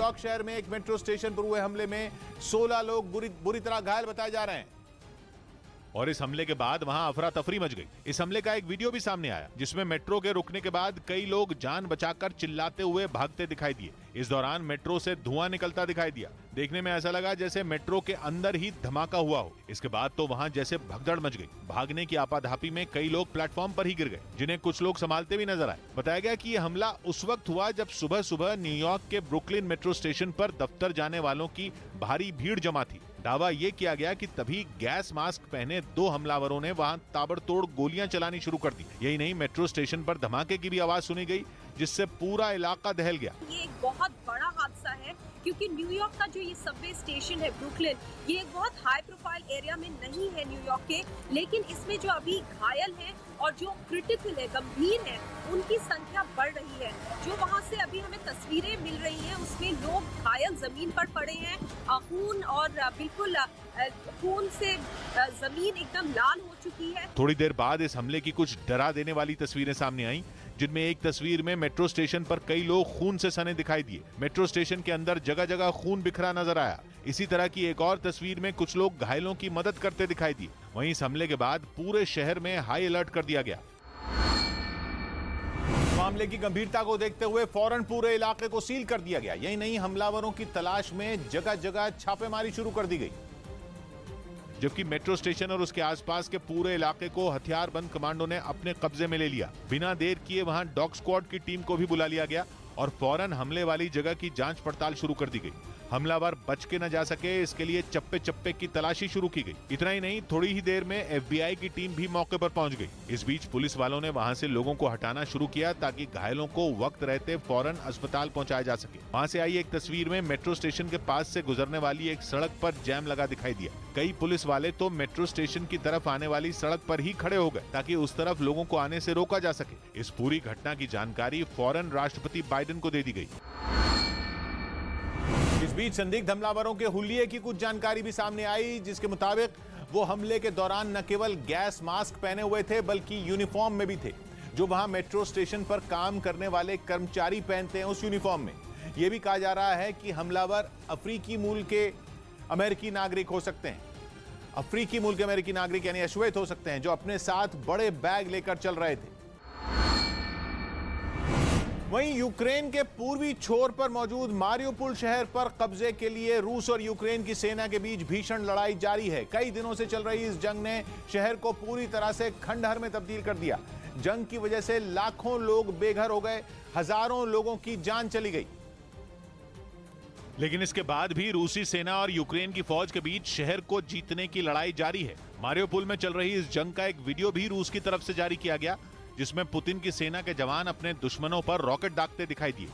New York शहर में एक मेट्रो स्टेशन पर हुए हमले में 16 लोग बुरी तरह घायल बताए जा रहे हैं और इस हमले के बाद वहां अफरा तफरी मच गई। इस हमले का एक वीडियो भी सामने आया जिसमें मेट्रो के रुकने के बाद कई लोग जान बचाकर चिल्लाते हुए भागते दिखाई दिए। इस दौरान मेट्रो से धुआं निकलता दिखाई दिया। देखने में ऐसा लगा जैसे मेट्रो के अंदर ही धमाका हुआ हो। इसके बाद तो वहां जैसे भगदड़ मच गई। भागने की आपाधापी में कई लोग प्लेटफॉर्म पर ही गिर गए, जिन्हें कुछ लोग संभालते भी नजर आए। बताया गया कि यह हमला उस वक्त हुआ जब सुबह सुबह न्यूयॉर्क के ब्रुकलिन मेट्रो स्टेशन पर दफ्तर जाने वालों की भारी भीड़ जमा थी। दावा ये किया गया कि तभी गैस मास्क पहने 2 हमलावरों ने वहां ताबड़तोड़ गोलियां चलानी शुरू कर दी। यही नहीं, मेट्रो स्टेशन पर धमाके की भी आवाज सुनी गई जिससे पूरा इलाका दहल गया। ये एक बहुत बड़ा हादसा है क्योंकि न्यूयॉर्क का जो ये सबवे स्टेशन है ब्रुकलिन, ये एक बहुत हाई प्रोफाइल एरिया में नहीं है न्यूयॉर्क के, लेकिन इसमें जो अभी घायल हैं और जो क्रिटिकल है, गंभीर है, उनकी संख्या बढ़ रही है। जो वहाँ से अभी हमें तस्वीरें मिल रही हैं उसमें लोग घायल जमीन पर पड़े हैं, खून और बिल्कुल खून से जमीन एकदम लाल हो चुकी है। थोड़ी देर बाद इस हमले की कुछ डरा देने वाली तस्वीरें सामने आई, जिनमें एक तस्वीर में मेट्रो स्टेशन पर कई लोग खून से सने दिखाई दिए। मेट्रो स्टेशन के अंदर जगह जगह खून बिखरा नजर आया। इसी तरह की एक और तस्वीर में कुछ लोग घायलों की मदद करते दिखाई दिए। वहीं इस हमले के बाद पूरे शहर में हाई अलर्ट कर दिया गया। मामले की गंभीरता को देखते हुए फौरन पूरे इलाके को सील कर दिया गया। यही नहीं, हमलावरों की तलाश में जगह जगह छापेमारी शुरू कर दी गई, जबकि मेट्रो स्टेशन और उसके आसपास के पूरे इलाके को हथियारबंद कमांडो ने अपने कब्जे में ले लिया। बिना देर किए वहां डॉग स्क्वाड की टीम को भी बुला लिया गया और फौरन हमले वाली जगह की जांच पड़ताल शुरू कर दी गई। हमलावर बच के न जा सके, इसके लिए चप्पे चप्पे की तलाशी शुरू की गई। इतना ही नहीं, थोड़ी ही देर में FBI की टीम भी मौके पर पहुंच गई। इस बीच पुलिस वालों ने वहां से लोगों को हटाना शुरू किया ताकि घायलों को वक्त रहते फौरन अस्पताल पहुंचाया जा सके। वहां से आई एक तस्वीर में मेट्रो स्टेशन के पास से गुजरने वाली एक सड़क पर जैम लगा दिखाई दिया। कई पुलिस वाले तो मेट्रो स्टेशन की तरफ आने वाली सड़क पर ही खड़े हो गए ताकि उस तरफ लोगों को आने से रोका जा सके। इस पूरी घटना की जानकारी फौरन राष्ट्रपति बाइडेन को दे दी गई। इस बीच संदिग्ध हमलावरों के हुलिये की कुछ जानकारी भी सामने आई, जिसके मुताबिक वो हमले के दौरान न केवल गैस मास्क पहने हुए थे बल्कि यूनिफॉर्म में भी थे, जो वहां मेट्रो स्टेशन पर काम करने वाले कर्मचारी पहनते हैं उस यूनिफॉर्म में। यह भी कहा जा रहा है कि हमलावर अफ्रीकी मूल के अमेरिकी नागरिक हो सकते हैं। अफ्रीकी मूल के अमेरिकी नागरिक यानी अश्वेत हो सकते हैं, जो अपने साथ बड़े बैग लेकर चल रहे थे। वहीं यूक्रेन के पूर्वी छोर पर मौजूद मारियोपोल शहर पर कब्जे के लिए रूस और यूक्रेन की सेना के बीच भीषण लड़ाई जारी है। कई दिनों से चल रही इस जंग ने शहर को पूरी तरह से खंडहर में तब्दील कर दिया। जंग की वजह से लाखों लोग बेघर हो गए, हजारों लोगों की जान चली गई। लेकिन इसके बाद भी रूसी सेना और यूक्रेन की फौज के बीच शहर को जीतने की लड़ाई जारी है। मारियोपोल में चल रही इस जंग का एक वीडियो भी रूस की तरफ से जारी किया गया, जिसमें पुतिन की सेना के जवान अपने दुश्मनों पर रॉकेट दागते दिखाई दिए।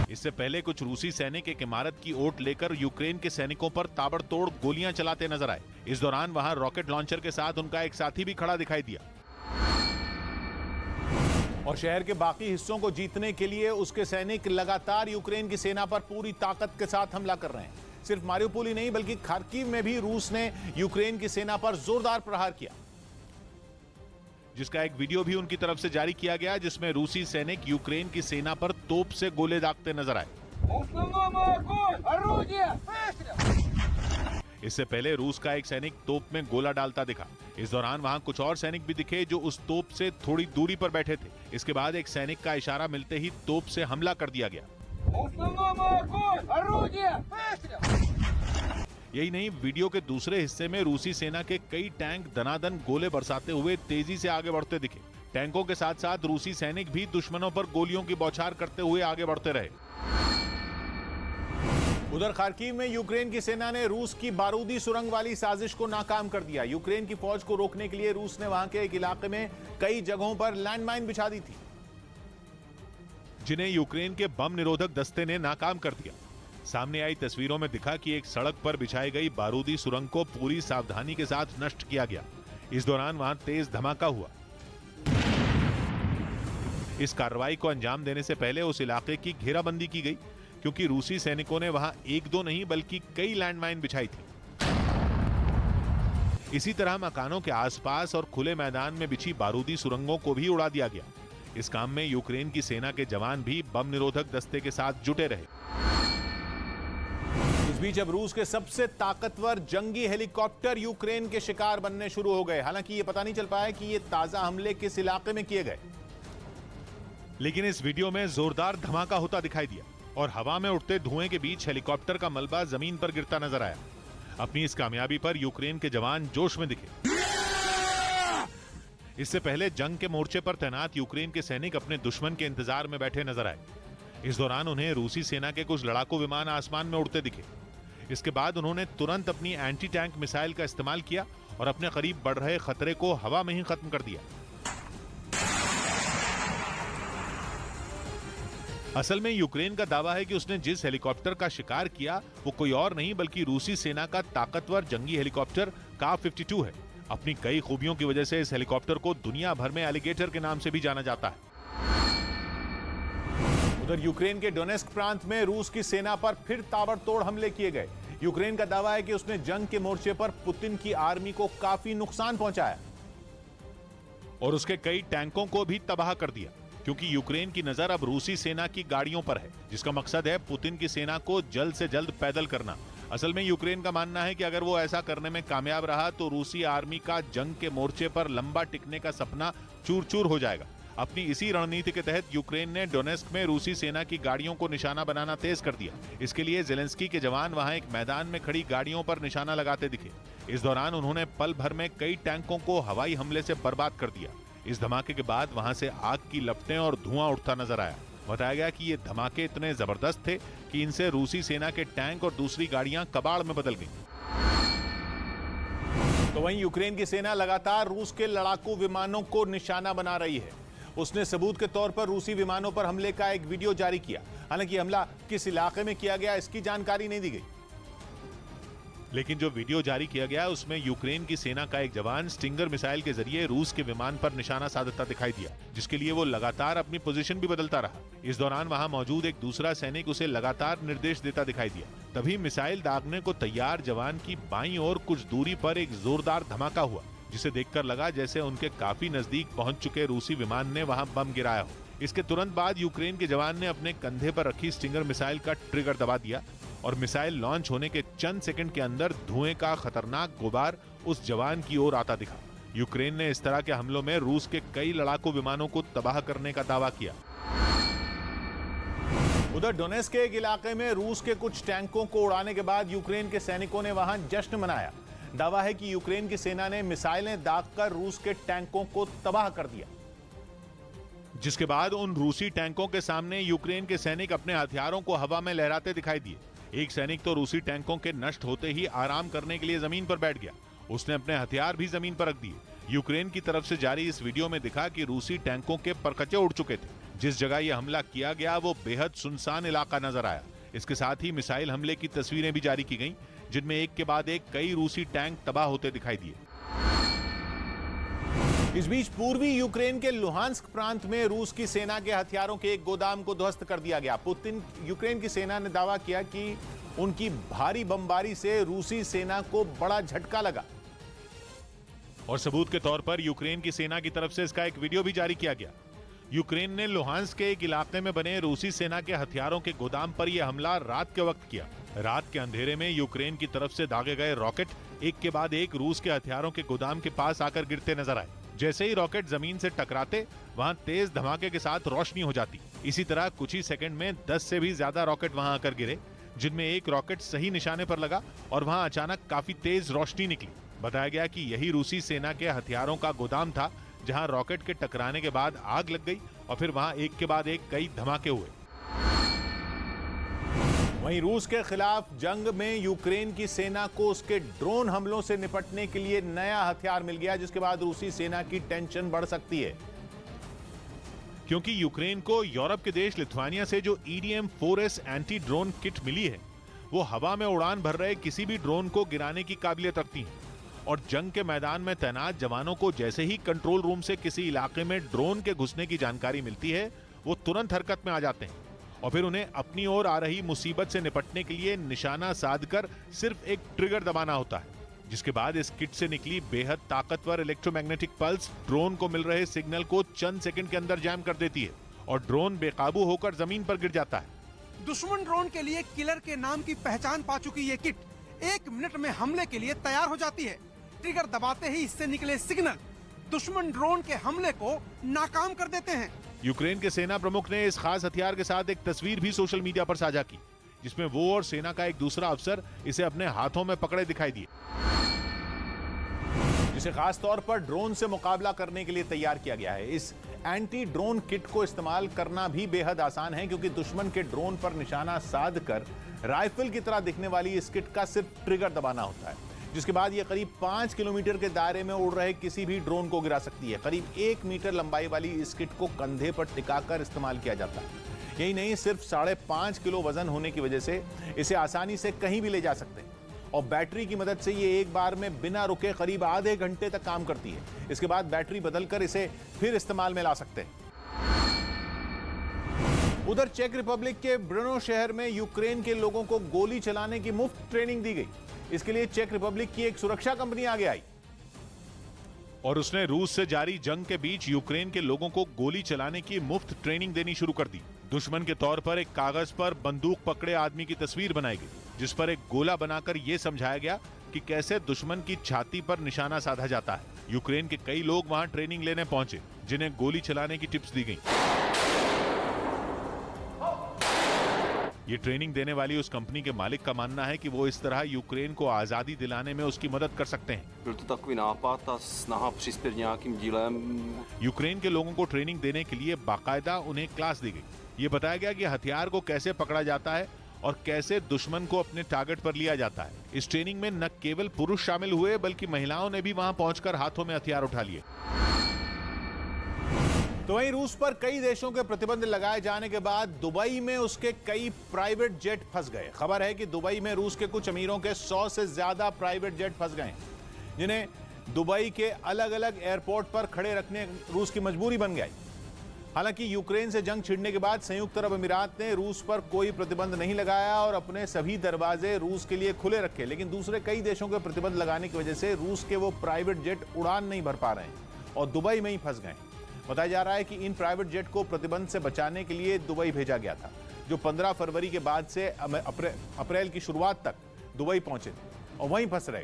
इससे पहले कुछ रूसी सैनिक एक इमारत की ओट लेकर यूक्रेन के सैनिकों पर ताबड़तोड़ गोलियां चलाते नजर आए। इस दौरान वहां रॉकेट लॉन्चर के साथ उनका एक साथी भी खड़ा दिखाई दिया। और शहर के बाकी हिस्सों को जीतने के लिए उसके सैनिक लगातार यूक्रेन की सेना पर पूरी ताकत के साथ हमला कर रहे हैं। सिर्फ मारियोपोल ही नहीं बल्कि खार्किव में भी रूस ने यूक्रेन की सेना पर जोरदार प्रहार किया, जिसका एक वीडियो भी उनकी तरफ से जारी किया गया, जिसमें रूसी सैनिक यूक्रेन की सेना पर तोप से गोले दागते नजर आए। इससे पहले रूस का एक सैनिक तोप में गोला डालता दिखा। इस दौरान वहां कुछ और सैनिक भी दिखे जो उस तोप से थोड़ी दूरी पर बैठे थे। इसके बाद एक सैनिक का इशारा मिलते ही तोप से हमला कर दिया गया। यही नहीं, वीडियो के दूसरे हिस्से में रूसी सेना के कई टैंक दनादन गोले बरसाते हुए तेजी से आगे बढ़ते दिखे। टैंकों के साथ साथ रूसी सैनिक भी दुश्मनों पर गोलियों की बौछार करते हुए आगे बढ़ते रहे। उधर खार्किव में यूक्रेन की सेना ने रूस की बारूदी सुरंग वाली साजिश को नाकाम कर दिया। यूक्रेन की फौज को रोकने के लिए रूस ने वहां के एक इलाके में कई जगहों पर लैंडमाइन बिछा दी थी, जिन्हें यूक्रेन के बम निरोधक दस्ते ने नाकाम कर दिया। सामने आई तस्वीरों में दिखा कि एक सड़क पर बिछाई गई बारूदी सुरंग को पूरी सावधानी के साथ नष्ट किया गया। इस दौरान वहां तेज धमाका हुआ। इस कार्रवाई को अंजाम देने से पहले उस इलाके की घेराबंदी की गई, क्योंकि रूसी सैनिकों ने वहां एक दो नहीं बल्कि कई लैंडमाइन बिछाई थी। इसी तरह मकानों के आसपास और खुले मैदान में बिछी बारूदी सुरंगों को भी उड़ा दिया गया। इस काम में यूक्रेन की सेना के जवान भी बम निरोधक दस्ते के साथ जुटे रहे। इस बीच अब रूस के सबसे ताकतवर जंगी हेलीकॉप्टर यूक्रेन के शिकार बनने शुरू हो गए। हालांकि ये पता नहीं चल पाया कि ये ताजा हमले किस इलाके में किए गए, लेकिन इस वीडियो में जोरदार धमाका होता दिखाई दिया और हवा में उठते धुएं के बीच हेलीकॉप्टर का मलबा जमीन पर गिरता नजर आया। अपनी इस कामयाबी पर यूक्रेन के जवान जोश में दिखे। इससे पहले जंग के मोर्चे पर तैनात यूक्रेन के सैनिक अपने दुश्मन के इंतजार में बैठे नजर आए। इस दौरान उन्हें रूसी सेना के कुछ लड़ाकू विमान आसमान में उड़ते दिखे। इसके बाद उन्होंने तुरंत अपनी एंटी टैंक मिसाइल का इस्तेमाल किया और अपने करीब बढ़ रहे खतरे को हवा में ही खत्म कर दिया। असल में यूक्रेन का दावा है कि उसने जिस हेलीकॉप्टर का शिकार किया वो कोई और नहीं बल्कि रूसी सेना का ताकतवर जंगी हेलीकॉप्टर का-52 है। अपनी कई खूबियों की वजह से इस हेलीकॉप्टर को दुनिया भर में एलिगेटर के नाम से भी जाना जाता है। उधर यूक्रेन के डोनेस्क प्रांत में रूस की सेना पर फिर ताबड़तोड़ हमले किए गए। यूक्रेन का दावा है कि उसने जंग के मोर्चे पर पुतिन की आर्मी को काफी नुकसान पहुंचाया और उसके कई टैंकों को भी तबाह कर दिया, क्योंकि यूक्रेन की नजर अब रूसी सेना की गाड़ियों पर है, जिसका मकसद है पुतिन की सेना को जल्द से जल्द पैदल करना। असल में यूक्रेन का मानना है कि अगर वो ऐसा करने में कामयाब रहा तो रूसी आर्मी का जंग के मोर्चे पर लंबा टिकने का सपना चूर चूर हो जाएगा। अपनी इसी रणनीति के तहत यूक्रेन ने डोनेस्क में रूसी सेना की गाड़ियों को निशाना बनाना तेज कर दिया। इसके लिए जेलेंस्की के जवान वहां एक मैदान में खड़ी गाड़ियों पर निशाना लगाते दिखे। इस दौरान उन्होंने पल भर में कई टैंकों को हवाई हमले से बर्बाद कर दिया। इस धमाके के बाद वहां से आग की लपटें और धुआं उठता नजर आया। बताया गया कि ये धमाके इतने जबरदस्त थे कि इनसे रूसी सेना के टैंक और दूसरी गाड़ियां कबाड़ में बदल गईं। तो वहीं यूक्रेन की सेना लगातार रूस के लड़ाकू विमानों को निशाना बना रही है। उसने सबूत के तौर पर रूसी विमानों पर हमले का एक वीडियो जारी किया। हालांकि हमला किस इलाके में किया गया इसकी जानकारी नहीं दी गई, लेकिन जो वीडियो जारी किया गया उसमें यूक्रेन की सेना का एक जवान स्टिंगर मिसाइल के जरिए रूस के विमान पर निशाना साधता दिखाई दिया, जिसके लिए वो लगातार अपनी पोजीशन भी बदलता रहा। इस दौरान वहां मौजूद एक दूसरा सैनिक उसे लगातार निर्देश देता दिखाई दिया। तभी मिसाइल दागने को तैयार जवान की बाईं ओर कुछ दूरी पर एक जोरदार धमाका हुआ, जिसे देखकर लगा जैसे उनके काफी नजदीक पहुंच चुके रूसी विमान ने वहां बम गिराया हो। इसके तुरंत बाद यूक्रेन के जवान ने अपने कंधे पर रखी स्टिंगर मिसाइल का ट्रिगर दबा दिया और मिसाइल लॉन्च होने के चंद सेकंड के अंदर धुएं का खतरनाक गुबार उस जवान की ओर आता दिखा। यूक्रेन ने इस तरह के हमलों में रूस के कई लड़ाकू विमानों को तबाह करने का दावा किया। उधर डोनेस्क के एक इलाके में रूस के कुछ टैंकों को उड़ाने के बाद यूक्रेन के सैनिकों ने वहां जश्न मनाया। दावा है कि यूक्रेन की सेना ने मिसाइलें दागकर रूस के टैंकों को तबाह कर दिया, जिसके बाद उन रूसी टैंकों के सामने यूक्रेन के सैनिक अपने हथियारों को हवा में लहराते दिखाई दिए। एक सैनिक तो रूसी टैंकों के नष्ट होते ही आराम करने के लिए जमीन पर बैठ गया। उसने अपने हथियार भी जमीन पर रख दिए। यूक्रेन की तरफ से जारी इस वीडियो में दिखा कि रूसी टैंकों के परखचे उड़ चुके थे। जिस जगह यह हमला किया गया वो बेहद सुनसान इलाका नजर आया। इसके साथ ही मिसाइल हमले की तस्वीरें भी जारी की गईं, जिनमें एक के बाद एक कई रूसी टैंक तबाह होते दिखाई दिए। इस बीच पूर्वी यूक्रेन के लुहांस्क प्रांत में रूस की सेना के हथियारों के एक गोदाम को ध्वस्त कर दिया गया। यूक्रेन की सेना ने दावा किया कि उनकी भारी बमबारी से रूसी सेना को बड़ा झटका लगा और सबूत के तौर पर यूक्रेन की सेना की तरफ से इसका एक वीडियो भी जारी किया गया। यूक्रेन ने लुहांस्क के एक इलाके में बने रूसी सेना के हथियारों के गोदाम पर यह हमला रात के वक्त किया। रात के अंधेरे में यूक्रेन की तरफ से दागे गए रॉकेट एक के बाद एक रूस के हथियारों के गोदाम के पास आकर गिरते नजर आए। जैसे ही रॉकेट जमीन से टकराते वहां तेज धमाके के साथ रोशनी हो जाती। इसी तरह कुछ ही सेकंड में 10 से भी ज्यादा रॉकेट वहां आकर गिरे, जिनमें एक रॉकेट सही निशाने पर लगा और वहां अचानक काफी तेज रोशनी निकली। बताया गया कि यही रूसी सेना के हथियारों का गोदाम था, जहां रॉकेट के टकराने के बाद आग लग गई और फिर वहां एक के बाद एक कई धमाके हुए। वहीं रूस के खिलाफ जंग में यूक्रेन की सेना को उसके ड्रोन हमलों से निपटने के लिए नया हथियार मिल गया, जिसके बाद रूसी सेना की टेंशन बढ़ सकती है, क्योंकि यूक्रेन को यूरोप के देश लिथुआनिया से जो EDM-4S एंटी ड्रोन किट मिली है वो हवा में उड़ान भर रहे किसी भी ड्रोन को गिराने की काबिलियत रखती है। और जंग के मैदान में तैनात जवानों को जैसे ही कंट्रोल रूम से किसी इलाके में ड्रोन के घुसने की जानकारी मिलती है वो तुरंत हरकत में आ जाते हैं और फिर उन्हें अपनी ओर आ रही मुसीबत से निपटने के लिए निशाना साधकर सिर्फ एक ट्रिगर दबाना होता है। जिसके बाद इस किट से निकली बेहद ताकतवर इलेक्ट्रोमैग्नेटिक पल्स ड्रोन को मिल रहे सिग्नल को चंद सेकंड के अंदर जैम कर देती है और ड्रोन बेकाबू होकर जमीन पर गिर जाता है। दुश्मन ड्रोन के लिए किलर के नाम की पहचान पा चुकी ये किट 1 मिनट में हमले के लिए तैयार हो जाती है। ट्रिगर दबाते ही इससे निकले सिग्नल दुश्मन ड्रोन के हमले को नाकाम कर देते हैं। यूक्रेन के सेना प्रमुख ने इस खास हथियार के साथ एक तस्वीर भी सोशल मीडिया पर साझा की, जिसमें वो और सेना का एक दूसरा अफसर इसे अपने हाथों में पकड़े दिखाई दिए, जिसे खास तौर पर ड्रोन से मुकाबला करने के लिए तैयार किया गया है। इस एंटी ड्रोन किट को इस्तेमाल करना भी बेहद आसान है, क्योंकि दुश्मन के ड्रोन पर निशाना साध कर राइफल की तरह दिखने वाली इस किट का सिर्फ ट्रिगर दबाना होता है, जिसके बाद यह करीब 5 किलोमीटर के दायरे में उड़ रहे किसी भी ड्रोन को गिरा सकती है। करीब 1 मीटर लंबाई वाली इस किट को कंधे पर टिकाकर इस्तेमाल किया जाता है। यही नहीं, सिर्फ 5.5 किलो वजन होने की वजह से इसे आसानी से कहीं भी ले जा सकते हैं और बैटरी की मदद से ये एक बार में बिना रुके करीब आधे घंटे तक काम करती है। इसके बाद बैटरी बदलकर इसे फिर इस्तेमाल में ला सकते हैं। उधर चेक रिपब्लिक के ब्रुनो शहर में यूक्रेन के लोगों को गोली चलाने की मुफ्त ट्रेनिंग दी गई। इसके लिए चेक रिपब्लिक की एक सुरक्षा कंपनी आगे आई और उसने रूस से जारी जंग के बीच यूक्रेन के लोगों को गोली चलाने की मुफ्त ट्रेनिंग देनी शुरू कर दी। दुश्मन के तौर पर एक कागज पर बंदूक पकड़े आदमी की तस्वीर बनाई गई, जिस पर एक गोला बनाकर यह समझाया गया कि कैसे दुश्मन की छाती पर निशाना साधा जाता है। यूक्रेन के कई लोग वहां ट्रेनिंग लेने पहुंचे, जिन्हें गोली चलाने की टिप्स दी गई। ये ट्रेनिंग देने वाली उस कंपनी के मालिक का मानना है कि वो इस तरह यूक्रेन को आजादी दिलाने में उसकी मदद कर सकते हैं। Byl to takový nápad a snaha přispět nějakým dílem. Ukraine के लोगों को ट्रेनिंग देने के लिए बाकायदा उन्हें क्लास दी गई। ये बताया गया कि हथियार को कैसे पकड़ा जाता है और कैसे दुश्मन को अपने टारगेट पर लिया जाता है। इस ट्रेनिंग में न केवल पुरुष शामिल हुए, बल्कि महिलाओं ने भी वहां पहुंचकर हाथों में हथियार उठा लिए। तो वहीं रूस पर कई देशों के प्रतिबंध लगाए जाने के बाद दुबई में उसके कई प्राइवेट जेट फंस गए। खबर है कि दुबई में रूस के कुछ अमीरों के 100 से ज्यादा प्राइवेट जेट फंस गए, जिन्हें दुबई के अलग अलग एयरपोर्ट पर खड़े रखने रूस की मजबूरी बन गई। हालांकि यूक्रेन से जंग छिड़ने के बाद संयुक्त अरब अमीरात ने रूस पर कोई प्रतिबंध नहीं लगाया और अपने सभी दरवाजे रूस के लिए खुले रखे, लेकिन दूसरे कई देशों के प्रतिबंध लगाने की वजह से रूस के वो प्राइवेट जेट उड़ान नहीं भर पा रहे हैं और दुबई में ही फंस गए। बताया जा रहा है कि इन प्राइवेट जेट को प्रतिबंध से बचाने के लिए दुबई भेजा गया था, जो 15 फरवरी के बाद से अप्रैल की शुरुआत तक दुबई पहुंचे थे और वहीं फंस रहे।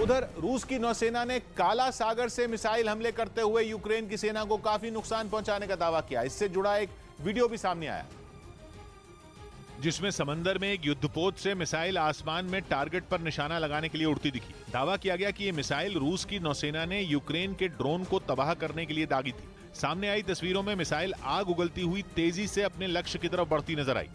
उधर रूस की नौसेना ने काला सागर से मिसाइल हमले करते हुए यूक्रेन की सेना को काफी नुकसान पहुंचाने का दावा किया। इससे जुड़ा एक वीडियो भी सामने आया, जिसमें समंदर में एक युद्धपोत से मिसाइल आसमान में टारगेट पर निशाना लगाने के लिए उड़ती दिखी। दावा किया गया कि यह मिसाइल रूस की नौसेना ने यूक्रेन के ड्रोन को तबाह करने के लिए दागी थी। सामने आई तस्वीरों में मिसाइल आग उगलती हुई तेजी से अपने लक्ष्य की तरफ बढ़ती नजर आई।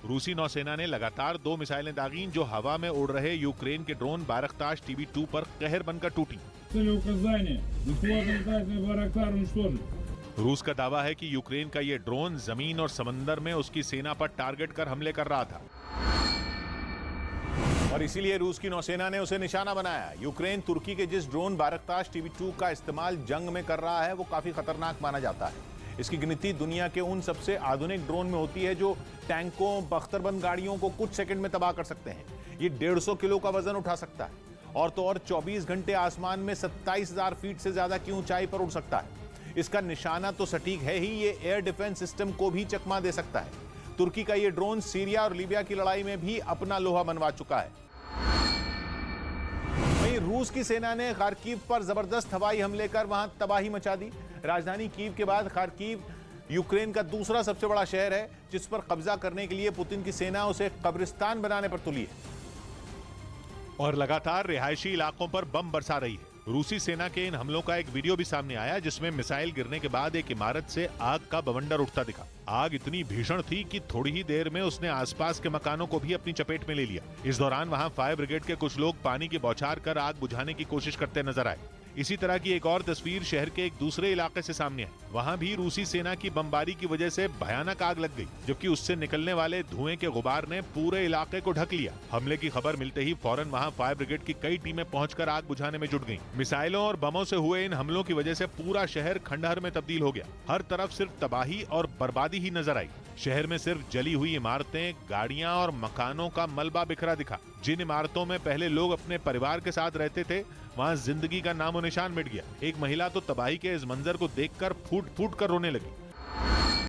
रूसी नौसेना ने लगातार 2 मिसाइलें दागी, जो हवा में उड़ रहे यूक्रेन के ड्रोन बारख्ताश TB2 पर कहर बनकर टूटी। रूस का दावा है कि यूक्रेन का यह ड्रोन जमीन और समंदर में उसकी सेना पर टारगेट कर हमले कर रहा था और इसीलिए रूस की नौसेना ने उसे निशाना बनाया। यूक्रेन तुर्की के जिस ड्रोन बारख्ताश TB2 का इस्तेमाल जंग में कर रहा है, वो काफी खतरनाक माना जाता है। इसकी गिनती दुनिया के उन सबसे आधुनिक ड्रोन में होती है जो टैंकों, बख्तरबंद गाड़ियों को कुछ सेकंड में तबाह कर सकते हैं। ये 150 किलो का वजन उठा सकता है और तो और 24 घंटे आसमान में 27,000 फीट से ज्यादा की ऊंचाई पर उड़ सकता है। इसका निशाना तो सटीक है ही, ये एयर डिफेंस सिस्टम को भी चकमा दे सकता है। तुर्की का ये ड्रोन सीरिया और लीबिया की लड़ाई में भी अपना लोहा मनवा चुका है। वहीं रूस की सेना ने खार्किव पर जबरदस्त हवाई हमले कर वहां तबाही मचा दी। राजधानी कीव के बाद खार्किव यूक्रेन का दूसरा सबसे बड़ा शहर है, जिस पर कब्जा करने के लिए पुतिन की सेना उसे कब्रिस्तान बनाने पर तुली है और लगातार रिहायशी इलाकों पर बम बरसा रही है। रूसी सेना के इन हमलों का एक वीडियो भी सामने आया, जिसमें मिसाइल गिरने के बाद एक इमारत से आग का बवंडर उठता दिखा। आग इतनी भीषण थी कि थोड़ी ही देर में उसने आसपास के मकानों को भी अपनी चपेट में ले लिया। इस दौरान वहां फायर ब्रिगेड के कुछ लोग पानी की बौछार कर आग बुझाने की कोशिश करते नजर आए। इसी तरह की एक और तस्वीर शहर के एक दूसरे इलाके से सामने आई। वहां भी रूसी सेना की बमबारी की वजह से भयानक आग लग गई, जबकि उससे निकलने वाले धुएं के गुबार ने पूरे इलाके को ढक लिया। हमले की खबर मिलते ही फौरन वहां फायर ब्रिगेड की कई टीमें पहुंचकर आग बुझाने में जुट गईं। मिसाइलों और बमों से हुए इन हमलों की वजह से पूरा शहर खंडहर में तब्दील हो गया। हर तरफ सिर्फ तबाही और बर्बादी ही नजर आई। शहर में सिर्फ जली हुई इमारतें, गाड़ियां और मकानों का मलबा बिखरा दिखा। जिन इमारतों में पहले लोग अपने परिवार के साथ रहते थे, वहां जिंदगी का नामो निशान मिट गया। एक महिला तो तबाही के इस मंजर को देखकर फूट फूट कर रोने लगी।